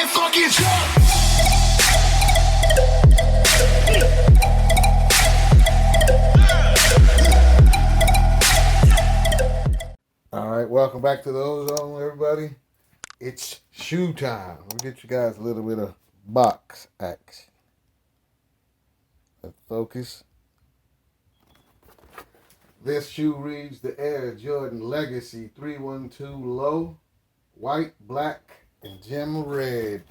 fucking jump. All right, welcome back to the Ozone, everybody. It's shoe time. We'll get you guys a little bit of box action. Let's focus. This shoe reads the Air Jordan Legacy 312 Low, white, black, and gem red.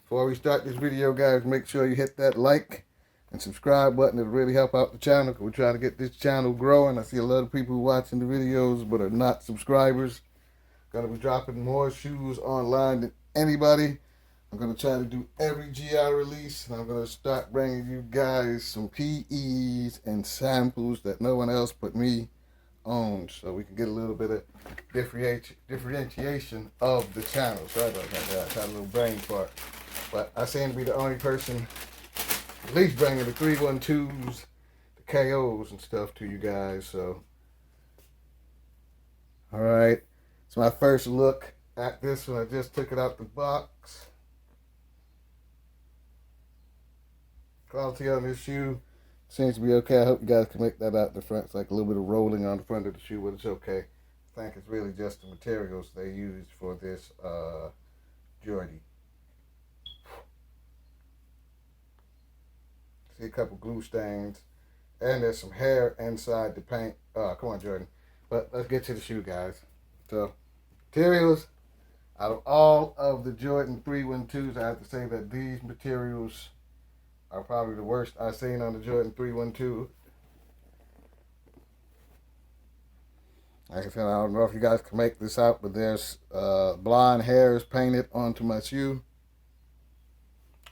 Before we start this video, guys, make sure you hit that like and subscribe button. It'll really help out the channel. We're trying to get this channel growing. I see a lot of people watching the videos but are not subscribers. Gonna be dropping more shoes online than anybody. I'm gonna try to do every GI release, and I'm gonna start bringing you guys some PEs and samples that no one else but me owns, so we can get a little bit of differentiation of the channel. Sorry about that, I had a little brain fart. But I seem to be the only person at least bringing the 312s, the KOs and stuff to you guys. So, all right, it's my first look at this one. I just took it out the box. Quality on this shoe seems to be okay. I hope you guys can make that out the front. It's like a little bit of rolling on the front of the shoe, but it's okay. I think it's really just the materials they used for this Jordy. See a couple glue stains, and there's some hair inside the paint. Come on, Jordan. But let's get to the shoe, guys. So, materials, out of all of the Jordan 312s, I have to say that these materials are probably the worst I've seen on the Jordan 312. Like I said, I don't know if you guys can make this out, but there's blonde hairs painted onto my shoe.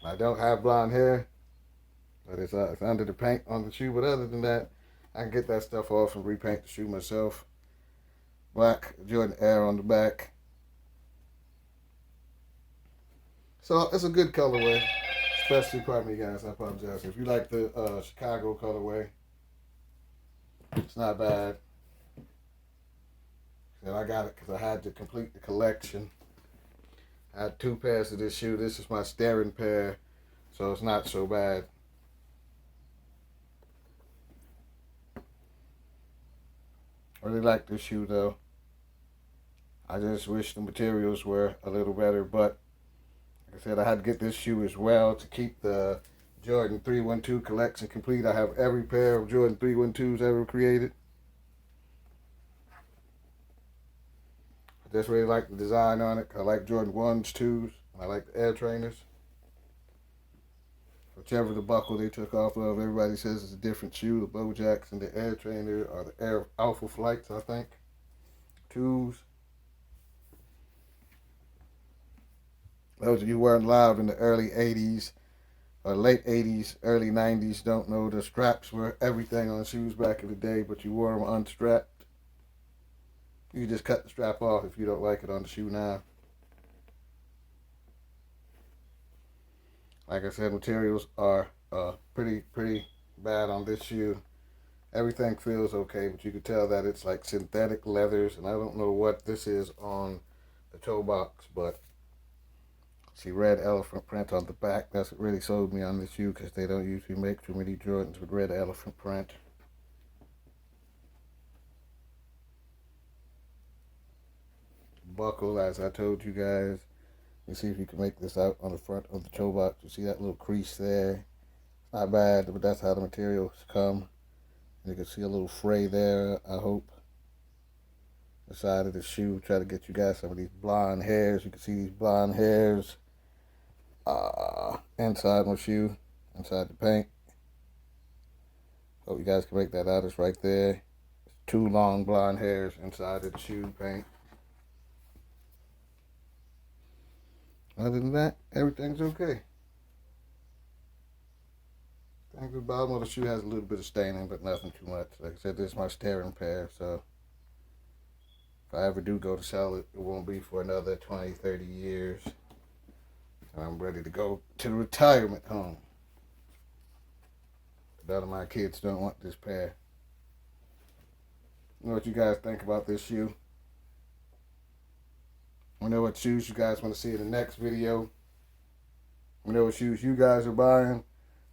I don't have blonde hair, but it's under the paint on the shoe. But other than that, I can get that stuff off and repaint the shoe myself. Black Jordan Air on the back. So it's a good colorway. Especially, pardon me guys, I apologize. If you like the Chicago colorway, it's not bad. And I got it because I had to complete the collection. I had 2 pairs of this shoe. This is my staring pair, so it's not so bad. I really like this shoe though. I just wish the materials were a little better, but like I said, I had to get this shoe as well to keep the Jordan 312 collection complete. I have every pair of Jordan 312s ever created. I just really like the design on it. I like Jordan 1s, 2s, and I like the Air Trainers. Whichever the buckle they took off of, everybody says it's a different shoe. The Bojacks and the Air Trainer or the Air Alpha Flights, I think. 2s. Those of you who weren't alive in the early 80s or late 80s, early 90s don't know the straps were everything on shoes back in the day, but you wore them unstrapped. You can just cut the strap off if you don't like it on the shoe now. Like I said, materials are pretty bad on this shoe. Everything feels okay, but you can tell that it's like synthetic leathers, and I don't know what this is on the toe box, but see red elephant print on the back. That's what really sold me on this shoe because they don't usually make too many Jordans with red elephant print. Buckle, as I told you guys. Let's see if you can make this out on the front of the toe box. You see that little crease there? It's not bad, but that's how the materials come. And you can see a little fray there, I hope. The side of the shoe. Try to get you guys some of these blonde hairs. You can see these blonde hairs inside my shoe, inside the paint. Hope you guys can make that out. It's right there. 2 long blonde hairs inside of the shoe paint. Other than that, everything's okay. I think the bottom of the shoe has a little bit of staining, but nothing too much. Like I said, this is my staring pair, so if I ever do go to sell it, it won't be for another 20, 30 years. And I'm ready to go to the retirement home. None of my kids don't want this pair. You know what you guys think about this shoe? I know what shoes you guys want to see in the next video. Let me know what shoes you guys are buying.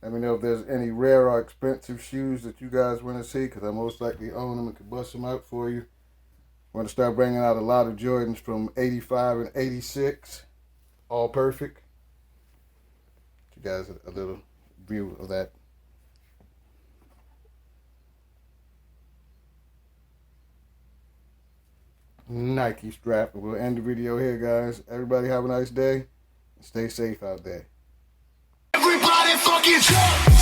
Let me know if there's any rare or expensive shoes that you guys want to see, because I most likely own them and can bust them out for you. I'm going to start bringing out a lot of Jordans from 85 and 86. All perfect. You guys a little view of that. Nike strap. We'll end the video here, guys. Everybody have a nice day. Stay safe out there. Everybody fucking jump!